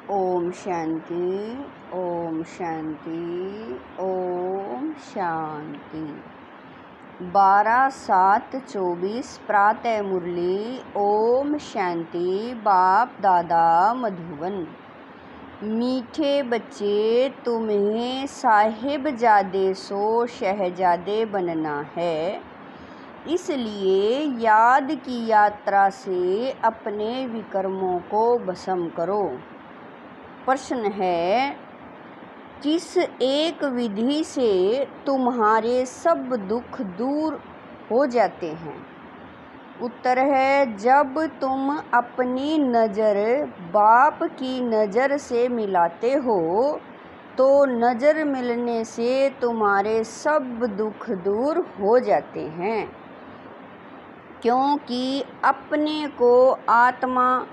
ओम शांति, ओम शांति, ओम शांति। 12/7/24 प्रातः मुरली। ओम शांति। बाप दादा मधुबन। मीठे बच्चे, तुम्हें साहिबजादे सो शहजादे बनना है, इसलिए याद की यात्रा से अपने विकर्मों को भस्म करो। प्रश्न है, किस एक विधि से तुम्हारे सब दुख दूर हो जाते हैं? उत्तर है, जब तुम अपनी नज़र बाप की नज़र से मिलाते हो तो नज़र मिलने से तुम्हारे सब दुख दूर हो जाते हैं, क्योंकि अपने को आत्मा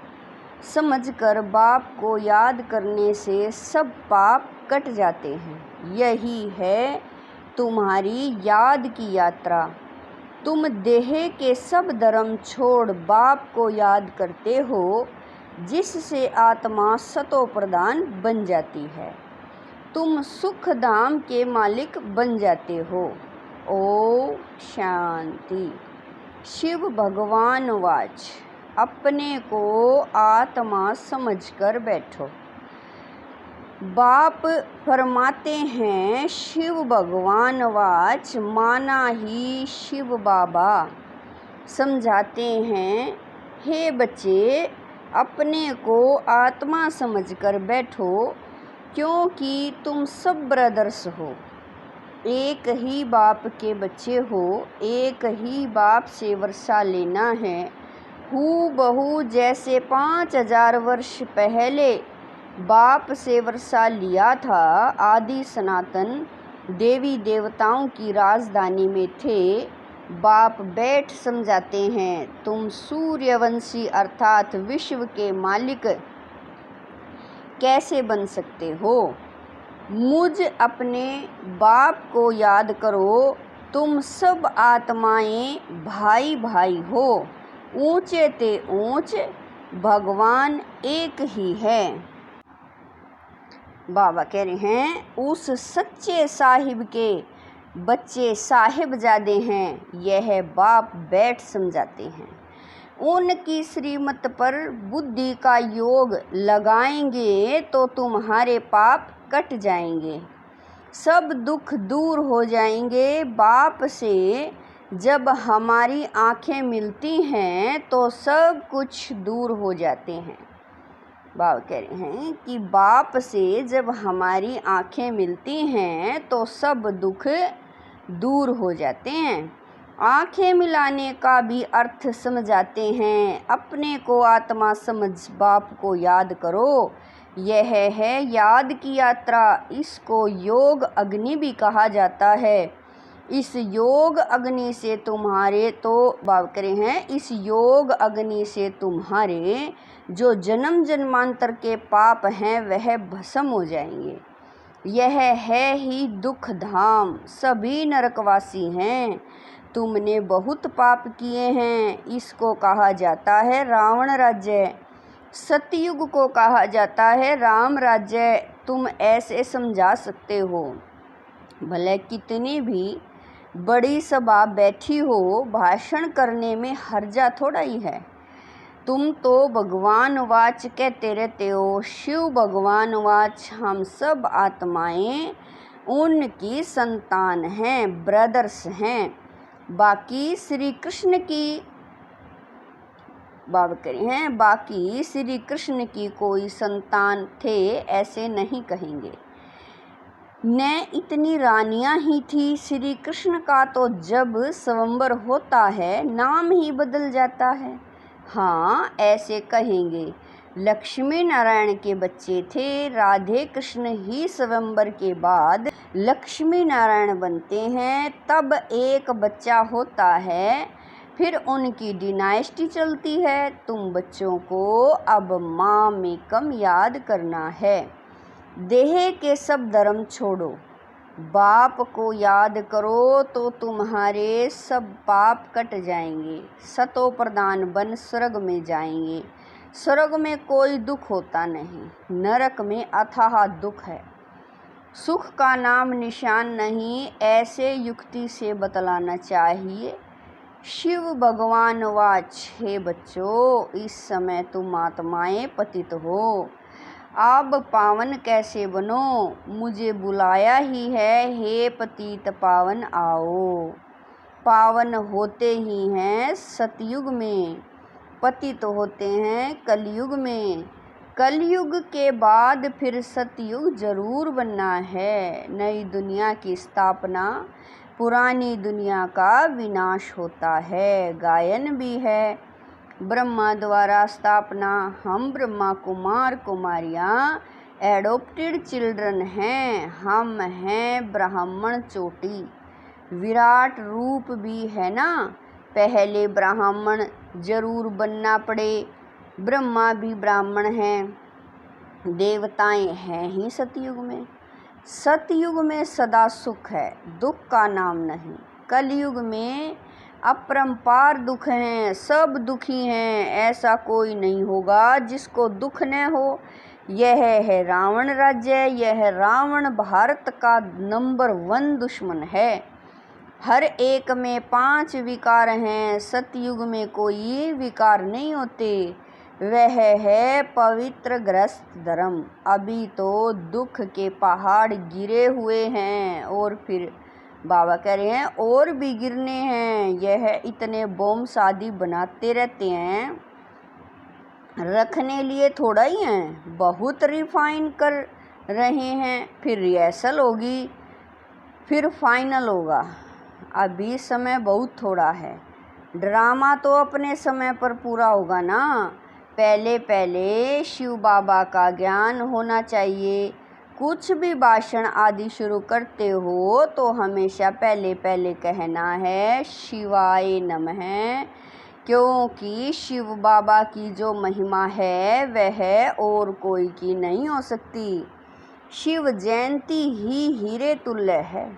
समझकर बाप को याद करने से सब पाप कट जाते हैं। यही है तुम्हारी याद की यात्रा। तुम देह के सब धर्म छोड़ बाप को याद करते हो, जिससे आत्मा सतो प्रधान बन जाती है। तुम सुख धाम के मालिक बन जाते हो। ओम शांति। शिव भगवान वाच, अपने को आत्मा समझकर बैठो। बाप फरमाते हैं, शिव भगवान वाच माना ही शिव बाबा। समझाते हैं, हे बच्चे, अपने को आत्मा समझकर बैठो, क्योंकि तुम सब ब्रदर्स हो, एक ही बाप के बच्चे हो, एक ही बाप से वर्षा लेना है। हूबहू जैसे 5000 वर्ष पहले बाप से वर्षा लिया था, आदि सनातन देवी देवताओं की राजधानी में थे। बाप बैठ समझाते हैं, तुम सूर्यवंशी अर्थात विश्व के मालिक कैसे बन सकते हो? मुझ अपने बाप को याद करो। तुम सब आत्माएं भाई भाई हो, ऊंचे ते ऊंच भगवान एक ही है। बाबा कह रहे हैं, उस सच्चे साहिब के बच्चे साहिबजादे हैं। यह बाप बैठ समझाते हैं। उनकी श्रीमत पर बुद्धि का योग लगाएंगे तो तुम्हारे पाप कट जाएंगे, सब दुख दूर हो जाएंगे। बाप से जब हमारी आंखें मिलती हैं तो सब कुछ दूर हो जाते हैं। बाबा कह रहे हैं कि बाप से जब हमारी आंखें मिलती हैं तो सब दुख दूर हो जाते हैं। आंखें मिलाने का भी अर्थ समझाते हैं। अपने को आत्मा समझ बाप को याद करो। यह है याद की यात्रा। इसको योग अग्नि भी कहा जाता है। इस योग अग्नि से तुम्हारे बाप करे हैं, इस योग अग्नि से तुम्हारे जो जन्म जन्मांतर के पाप हैं वह भस्म हो जाएंगे। यह है ही दुख धाम, सभी नरकवासी हैं। तुमने बहुत पाप किए हैं। इसको कहा जाता है रावण राज्य, सतयुग को कहा जाता है राम राज्य। तुम ऐसे समझा सकते हो। भले कितनी भी बड़ी सभा बैठी हो, भाषण करने में हर्जा थोड़ा ही है। तुम तो भगवान वाच कहते रहते हो। शिव भगवान वाच हम सब आत्माएं उनकी संतान हैं, ब्रदर्स हैं। बाकी श्री कृष्ण की बाबा कह रहे हैं, बाकी श्री कृष्ण की कोई संतान थे ऐसे नहीं कहेंगे। न इतनी रानियां ही थी। श्री कृष्ण का तो जब स्वयंवर होता है नाम ही बदल जाता है। हाँ, ऐसे कहेंगे। लक्ष्मी नारायण के बच्चे थे। राधे कृष्ण ही स्वयंवर के बाद लक्ष्मी नारायण बनते हैं। तब एक बच्चा होता है, फिर उनकी डिनाइस्टी चलती है। तुम बच्चों को अब माँ में कम याद करना है। देह के सब धर्म छोड़ो, बाप को याद करो तो तुम्हारे सब पाप कट जाएंगे। सतो प्रधान बन स्वर्ग में जाएंगे। स्वर्ग में कोई दुख होता नहीं, नरक में अथाह दुख है। सुख का नाम निशान नहीं, ऐसे युक्ति से बतलाना चाहिए। शिव भगवान वाच, हे बच्चों, इस समय तुम आत्माएं पतित हो, अब पावन कैसे बनो, मुझे बुलाया ही है, हे पतित पावन आओ। पावन होते ही हैं सतयुग में, पतित होते हैं कलयुग में। कलयुग के बाद फिर सतयुग जरूर बनना है। नई दुनिया की स्थापना, पुरानी दुनिया का विनाश होता है। गायन भी है, ब्रह्मा द्वारा स्थापना, हम ब्रह्मा कुमार कुमारियाँ एडोप्टेड चिल्ड्रन हैं, हम हैं ब्राह्मण चोटी। विराट रूप भी है ना, पहले ब्राह्मण जरूर बनना पड़े। ब्रह्मा भी ब्राह्मण हैं, देवताएं हैं ही सतयुग में। सतयुग में सदा सुख है, दुख का नाम नहीं। कलयुग में अपरंपार दुख हैं, सब दुखी हैं, ऐसा कोई नहीं होगा जिसको दुख न हो। यह है रावण राज्य, यह रावण भारत का नंबर 1 दुश्मन है। हर एक में 5 विकार हैं, सतयुग में कोई विकार नहीं होते। वह है पवित्र ग्रस्त धर्म। अभी तो दुख के पहाड़ गिरे हुए हैं और फिर बाबा कह रहे हैं और भी गिरने हैं। यह इतने बॉम्ब शादी बनाते रहते हैं, रखने लिए थोड़ा ही हैं, बहुत रिफाइन कर रहे हैं। फिर रिहर्सल होगी, फिर फाइनल होगा। अभी समय बहुत थोड़ा है, ड्रामा तो अपने समय पर पूरा होगा ना। पहले पहले शिव बाबा का ज्ञान होना चाहिए। कुछ भी भाषण आदि शुरू करते हो तो हमेशा पहले पहले कहना है शिवाय नमः, क्योंकि शिव बाबा की जो महिमा है वह और कोई की नहीं हो सकती। शिव जयंती ही हीरे तुल्य है।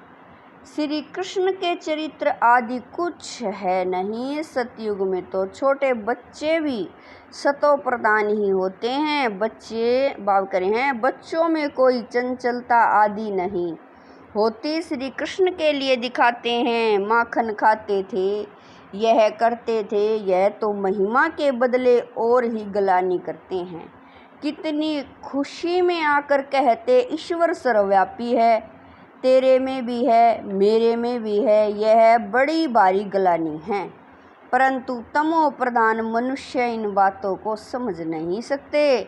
श्री कृष्ण के चरित्र आदि कुछ है नहीं। सतयुग में तो छोटे बच्चे भी सतो प्रधान ही होते हैं। बच्चे बात करें हैं, बच्चों में कोई चंचलता आदि नहीं होती। श्री कृष्ण के लिए दिखाते हैं, माखन खाते थे, यह करते थे, यह तो महिमा के बदले और ही गलानी करते हैं। कितनी खुशी में आकर कहते ईश्वर सर्वव्यापी है, तेरे में भी है, मेरे में भी है। यह बड़ी भारी गलानी है, परंतु तमो प्रधान मनुष्य इन बातों को समझ नहीं सकते।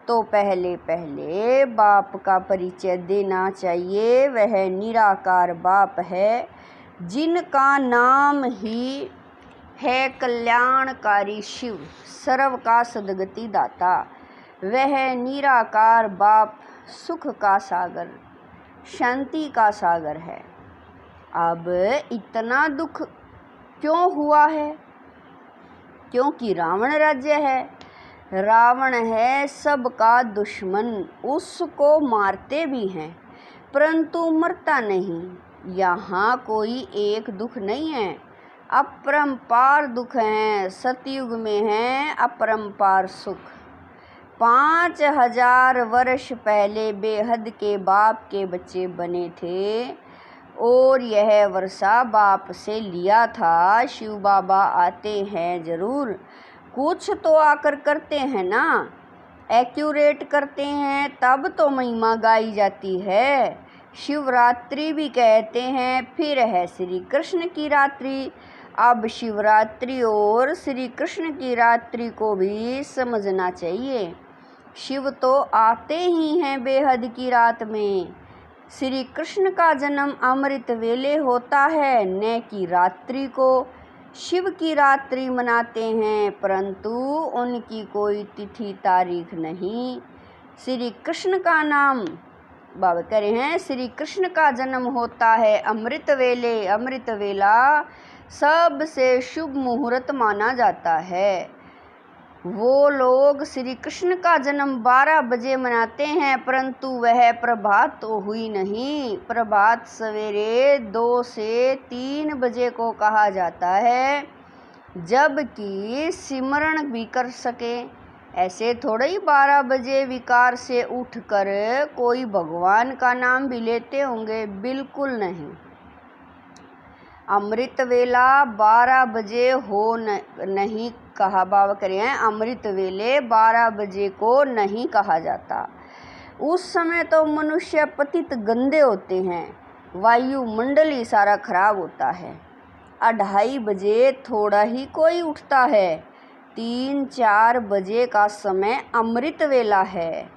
तो पहले पहले बाप का परिचय देना चाहिए। वह निराकार बाप है, जिनका नाम ही है कल्याणकारी शिव, सर्व का सद्गति दाता। वह निराकार बाप सुख का सागर, शांति का सागर है। अब इतना दुख क्यों हुआ है? क्योंकि रावण राज्य है। रावण है सबका दुश्मन, उसको मारते भी हैं परंतु मरता नहीं। यहाँ कोई एक दुख नहीं है, अपरंपार दुख हैं। सतयुग में है अपरंपार सुख। 5000 वर्ष पहले बेहद के बाप के बच्चे बने थे और यह वर्षा बाप से लिया था। शिव बाबा आते हैं जरूर, कुछ तो आकर करते हैं ना, एक्यूरेट करते हैं, तब तो महिमा गाई जाती है। शिवरात्रि भी कहते हैं, फिर है श्री कृष्ण की रात्रि। अब शिवरात्रि और श्री कृष्ण की रात्रि को भी समझना चाहिए। शिव तो आते ही हैं बेहद की रात में। श्री कृष्ण का जन्म अमृत वेले होता है, न कि रात्रि को। शिव की रात्रि मनाते हैं परंतु उनकी कोई तिथि तारीख नहीं। श्री कृष्ण का नाम बाबा कह रहे हैं, श्री कृष्ण का जन्म होता है अमृत वेले। अमृत वेला सबसे शुभ मुहूर्त माना जाता है। वो लोग श्री कृष्ण का जन्म 12 बजे मनाते हैं परंतु वह प्रभात तो हुई नहीं। प्रभात सवेरे 2 से 3 बजे को कहा जाता है, जबकि सिमरण भी कर सके। ऐसे थोड़ा ही 12 बजे विकार से उठकर कोई भगवान का नाम भी लेते होंगे, बिल्कुल नहीं। अमृत वेला 12 बजे हो नहीं कहा, बाबा कह रहे हैं अमृत वेले 12 बजे को नहीं कहा जाता। उस समय तो मनुष्य पतित गंदे होते हैं, वायुमंडल ही सारा खराब होता है। 2:30 बजे थोड़ा ही कोई उठता है। 3-4 बजे का समय अमृत वेला है।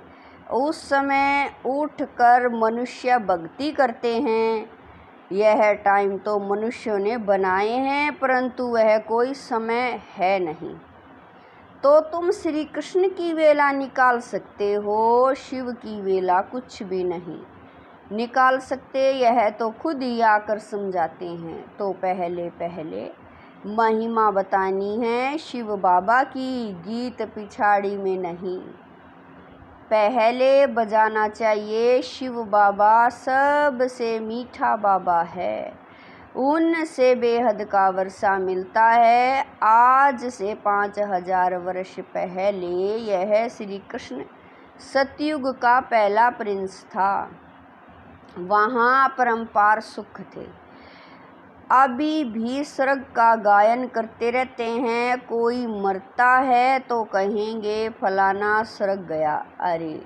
उस समय उठकर मनुष्य भक्ति करते हैं। यह टाइम तो मनुष्यों ने बनाए हैं, परंतु वह कोई समय है नहीं। तो तुम श्री कृष्ण की वेला निकाल सकते हो, शिव की वेला कुछ भी नहीं निकाल सकते। यह तो खुद ही आकर समझाते हैं। तो पहले पहले महिमा बतानी है शिव बाबा की, गीत पिछाड़ी में नहीं। पहले बजाना चाहिए शिव बाबा सबसे मीठा बाबा है, उनसे बेहद का वर्षा मिलता है। आज से 5000 वर्ष पहले यह श्री कृष्ण सतयुग का पहला प्रिंस था। वहाँ परंपार सुख थे। अभी भी स्वर्ग का गायन करते रहते हैं। कोई मरता है तो कहेंगे फलाना स्वर्ग गया। अरे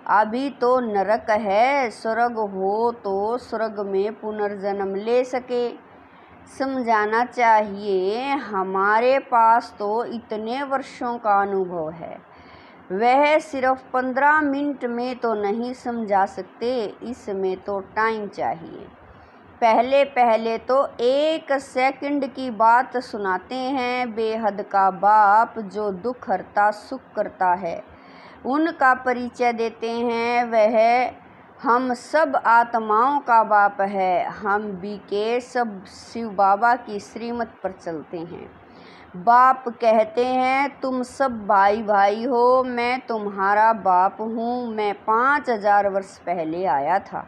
अभी तो नरक है, स्वर्ग हो तो स्वर्ग में पुनर्जन्म ले सके। समझाना चाहिए, हमारे पास तो इतने वर्षों का अनुभव है, वह सिर्फ 15 मिनट में तो नहीं समझा सकते, इसमें तो टाइम चाहिए। पहले पहले तो 1 सेकंड की बात सुनाते हैं। बेहद का बाप जो दुख हरता सुख करता है, उनका परिचय देते हैं। वह हम सब आत्माओं का बाप है। हम भी के सब शिव बाबा की श्रीमत पर चलते हैं। बाप कहते हैं तुम सब भाई भाई हो, मैं तुम्हारा बाप हूँ। मैं 5000 वर्ष पहले आया था।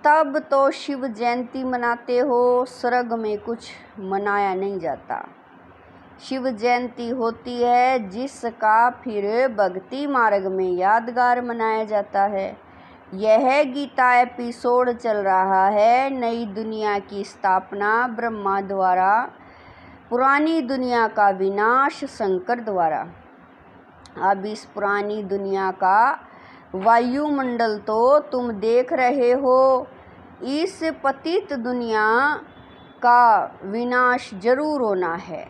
तब तो शिव जयंती मनाते हो, स्वर्ग में कुछ मनाया नहीं जाता। शिव जयंती होती है जिसका फिर भक्ति मार्ग में यादगार मनाया जाता है। यह गीता एपिसोड चल रहा है, नई दुनिया की स्थापना ब्रह्मा द्वारा, पुरानी दुनिया का विनाश शंकर द्वारा। अब इस पुरानी दुनिया का वायुमंडल तो तुम देख रहे हो। इस पतित दुनिया का विनाश जरूर होना है,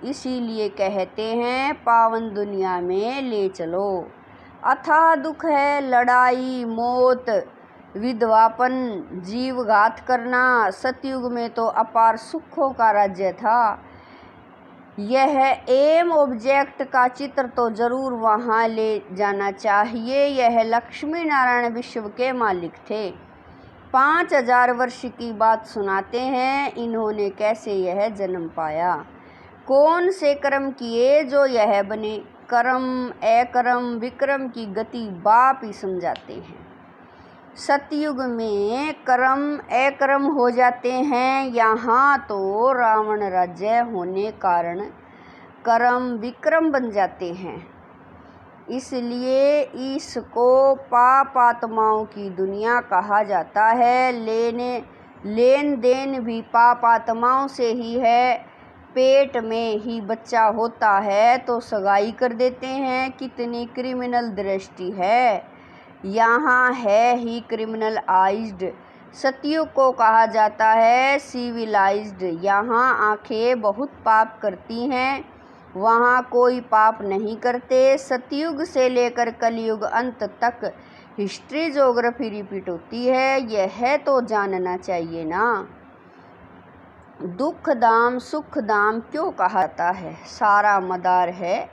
इसीलिए कहते हैं पावन दुनिया में ले चलो। अथाह दुख है, लड़ाई, मौत, विधवापन, जीवघात करना। सतयुग में तो अपार सुखों का राज्य था। यह एम ऑब्जेक्ट का चित्र तो जरूर वहाँ ले जाना चाहिए। यह लक्ष्मी नारायण विश्व के मालिक थे। 5000 वर्ष की बात सुनाते हैं, इन्होंने कैसे यह जन्म पाया, कौन से कर्म किए जो यह बने। कर्म अकर्म विक्रम की गति बाप ही समझाते हैं। सतयुग में कर्म अकर्म हो जाते हैं। यहाँ तो रावण राज्य होने कारण कर्म विक्रम बन जाते हैं। इसलिए इसको पाप आत्माओं की दुनिया कहा जाता है। लेन देन भी पाप आत्माओं से ही है। पेट में ही बच्चा होता है तो सगाई कर देते हैं। कितनी क्रिमिनल दृष्टि है, यहाँ है ही क्रिमिनलाइज्ड। सतयुग को कहा जाता है सिविलाइज्ड। यहाँ आंखें बहुत पाप करती हैं, वहाँ कोई पाप नहीं करते। सतयुग से लेकर कलयुग अंत तक हिस्ट्री ज्योग्राफी रिपीट होती है, यह तो जानना चाहिए ना। दुख धाम सुख धाम क्यों कहा जाता है, सारा मदार है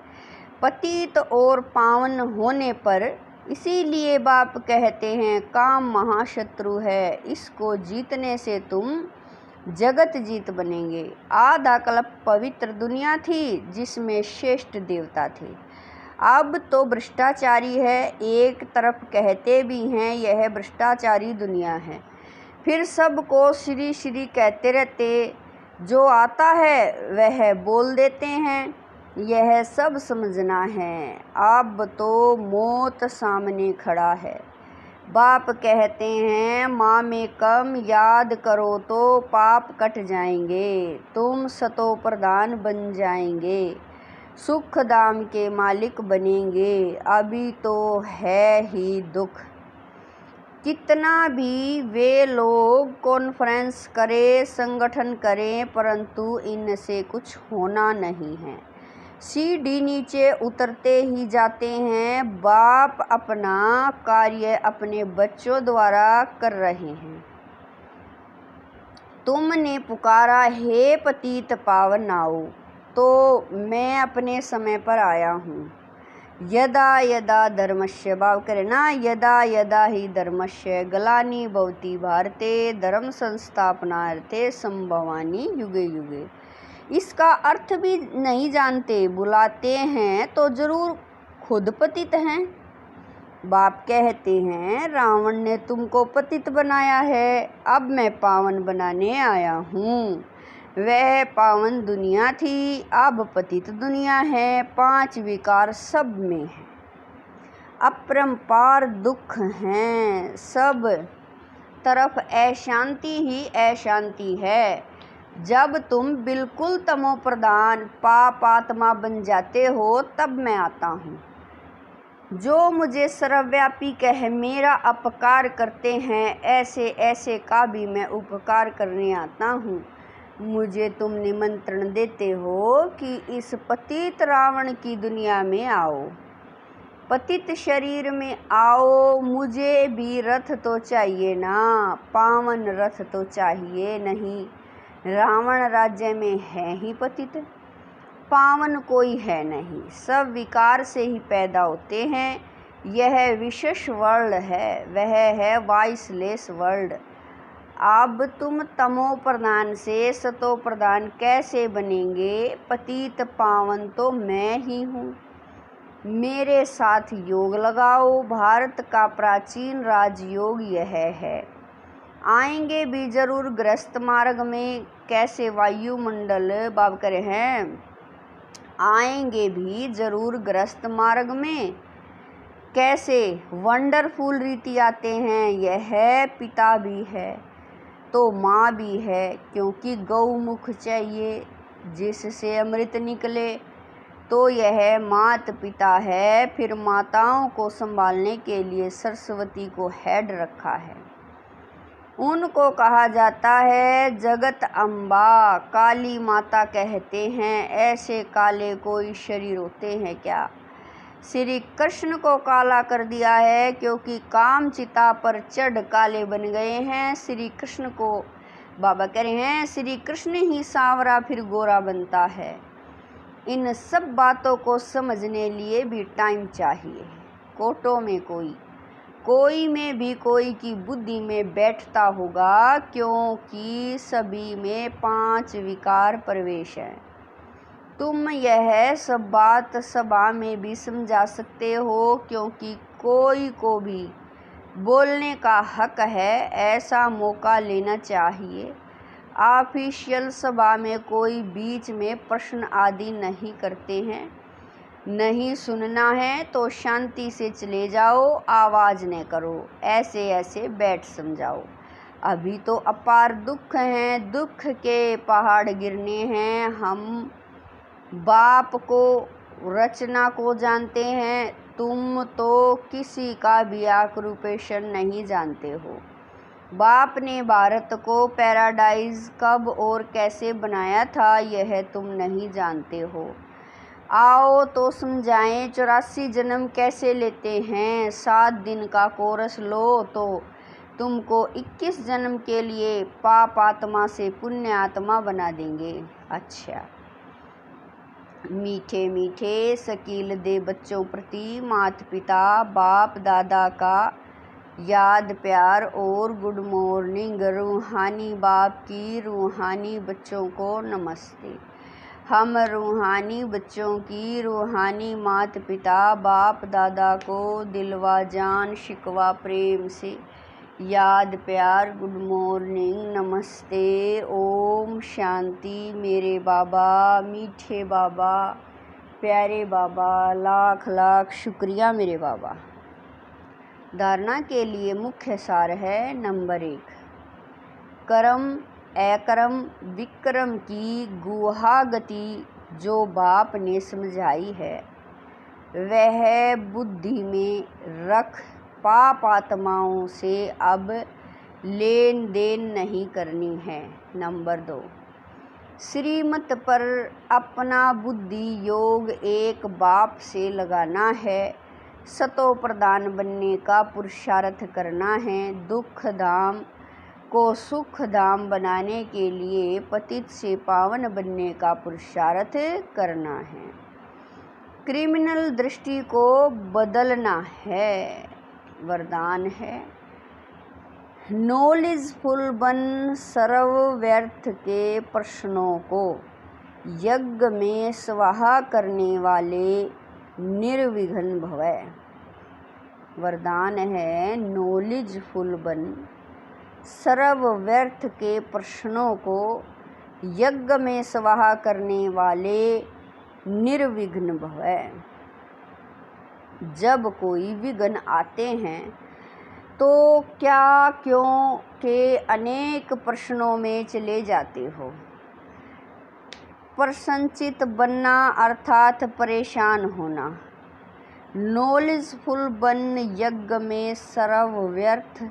पतित और पावन होने पर। इसीलिए बाप कहते हैं काम महाशत्रु है, इसको जीतने से तुम जगत जीत बनेंगे। आधा कल्प पवित्र दुनिया थी जिसमें श्रेष्ठ देवता थे, अब तो भ्रष्टाचारी है। एक तरफ कहते भी हैं यह भ्रष्टाचारी दुनिया है, फिर सबको श्री श्री कहते रहते, जो आता है वह बोल देते हैं। यह सब समझना है। अब तो मौत सामने खड़ा है। बाप कहते हैं माँ में कम याद करो तो पाप कट जाएंगे, तुम सतो प्रधान बन जाएंगे, सुख दाम के मालिक बनेंगे। अभी तो है ही दुख। कितना भी वे लोग कॉन्फ्रेंस करें, संगठन करें, परंतु इनसे कुछ होना नहीं है। सीढ़ी नीचे उतरते ही जाते हैं। बाप अपना कार्य अपने बच्चों द्वारा कर रहे हैं। तुमने पुकारा हे पतित पावन आओ, तो मैं अपने समय पर आया हूँ। यदा यदा धर्मस्य, बाप करे ना, यदा यदा ही धर्मस्य ग्लानि भवति भारते धर्म संस्थापनार्थे संभवानि युगे युगे। इसका अर्थ भी नहीं जानते, बुलाते हैं तो जरूर खुद पतित हैं। बाप कहते हैं रावण ने तुमको पतित बनाया है, अब मैं पावन बनाने आया हूँ। वह पावन दुनिया थी, अब पतित दुनिया है। 5 विकार सब में है, अपरंपार दुख हैं, सब तरफ अशांति ही अशांति है। जब तुम बिल्कुल तमो प्रधान पाप आत्मा बन जाते हो तब मैं आता हूँ। जो मुझे सर्वव्यापी कह मेरा अपकार करते हैं, ऐसे ऐसे का भी मैं उपकार करने आता हूँ। मुझे तुम निमंत्रण देते हो कि इस पतित रावण की दुनिया में आओ, पतित शरीर में आओ। मुझे भी रथ तो चाहिए ना, पावन रथ तो चाहिए नहीं। रावण राज्य में है ही पतित, पावन कोई है नहीं। सब विकार से ही पैदा होते हैं। यह विशेष वर्ल्ड है, वह है वाइसलेस वर्ल्ड। अब तुम तमो प्रधान से सतो प्रधान कैसे बनेंगे? पतित पावन तो मैं ही हूँ। मेरे साथ योग लगाओ। भारत का प्राचीन राजयोग यह है। आएंगे भी जरूर ग्रस्त मार्ग में। कैसे वायुमंडल बाब करे हैं, आएंगे भी जरूर ग्रस्त मार्ग में। कैसे वंडरफुल रीति आते हैं। यह पिता भी है तो माँ भी है, क्योंकि गौमुख चाहिए जिससे अमृत निकले। तो यह मात पिता है। फिर माताओं को संभालने के लिए सरस्वती को हेड रखा है। उनको कहा जाता है जगत अम्बा, काली माता कहते हैं। ऐसे काले कोई शरीर होते हैं क्या? श्री कृष्ण को काला कर दिया है क्योंकि काम चिता पर चढ़ काले बन गए हैं। श्री कृष्ण को बाबा कह रहे हैं श्री कृष्ण ही सांवरा फिर गोरा बनता है। इन सब बातों को समझने लिए भी टाइम चाहिए। कोटों में कोई में भी कोई की बुद्धि में बैठता होगा, क्योंकि सभी में 5 विकार प्रवेश है। तुम यह सब बात सभा में भी समझा सकते हो, क्योंकि कोई को भी बोलने का हक है। ऐसा मौका लेना चाहिए। ऑफिशियल सभा में कोई बीच में प्रश्न आदि नहीं करते हैं। नहीं सुनना है तो शांति से चले जाओ, आवाज़ न करो, ऐसे ऐसे बैठ समझाओ। अभी तो अपार दुख हैं, दुख के पहाड़ गिरने हैं। हम बाप को रचना को जानते हैं, तुम तो किसी का भी ऑक्यूपेशन नहीं जानते हो। बाप ने भारत को पैराडाइज कब और कैसे बनाया था यह तुम नहीं जानते हो। आओ तो समझाएं 84 जन्म कैसे लेते हैं। 7 दिन का कोर्स लो तो तुमको 21 जन्म के लिए पाप आत्मा से पुण्य आत्मा बना देंगे। अच्छा, मीठे मीठे शकील दे बच्चों प्रति माता पिता बाप दादा का याद प्यार और गुड मॉर्निंग। रूहानी बाप की रूहानी बच्चों को नमस्ते। हम रूहानी बच्चों की रूहानी माता पिता बाप दादा को दिलवा जान शिकवा प्रेम से याद प्यार गुड मॉर्निंग नमस्ते। ओम शांति। मेरे बाबा मीठे बाबा प्यारे बाबा, लाख लाख शुक्रिया मेरे बाबा। धारणा के लिए मुख्य सार है नंबर 1, कर्म अकर्म विक्रम की गुहागति जो बाप ने समझाई है वह बुद्धि में रख पाप आत्माओं से अब लेन देन नहीं करनी है। नंबर 2, श्रीमत पर अपना बुद्धि योग एक बाप से लगाना है, सतो प्रधान बनने का पुरुषार्थ करना है, दुख धाम को सुख धाम बनाने के लिए पतित से पावन बनने का पुरुषार्थ करना है, क्रिमिनल दृष्टि को बदलना है। वरदान है नॉलेजफुल बन, सर्व व्यर्थ के प्रश्नों को यज्ञ में स्वाहा करने वाले निर्विघ्न भवै। वरदान है नॉलेजफुल बन, सर्व व्यर्थ के प्रश्नों को यज्ञ में स्वाहा करने वाले निर्विघ्न भवै। जब कोई विघ्न आते हैं तो क्या क्यों के अनेक प्रश्नों में चले जाते हो। प्रसन्नचित बनना अर्थात परेशान होना। नॉलेजफुल बन, यज्ञ में सर्व व्यर्थ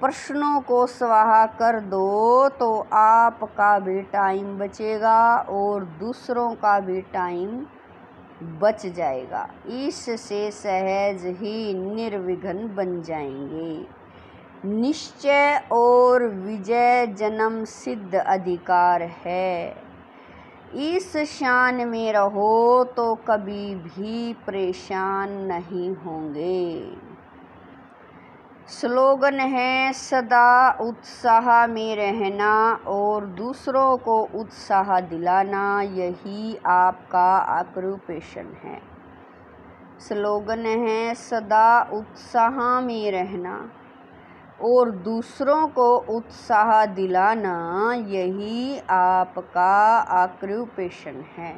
प्रश्नों को स्वाहा कर दो तो आपका भी टाइम बचेगा और दूसरों का भी टाइम बच जाएगा। इससे सहज ही निर्विघ्न बन जाएंगे। निश्चय और विजय जन्म सिद्ध अधिकार है। इस शान में रहो तो कभी भी परेशान नहीं होंगे। स्लोगन है सदा उत्साह में रहना और दूसरों को उत्साह दिलाना, यही आपका ऑक्यूपेशन है। स्लोगन है सदा उत्साह में रहना और दूसरों को उत्साह दिलाना, यही आपका ऑक्यूपेशन है।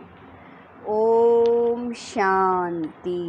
ओम शांति।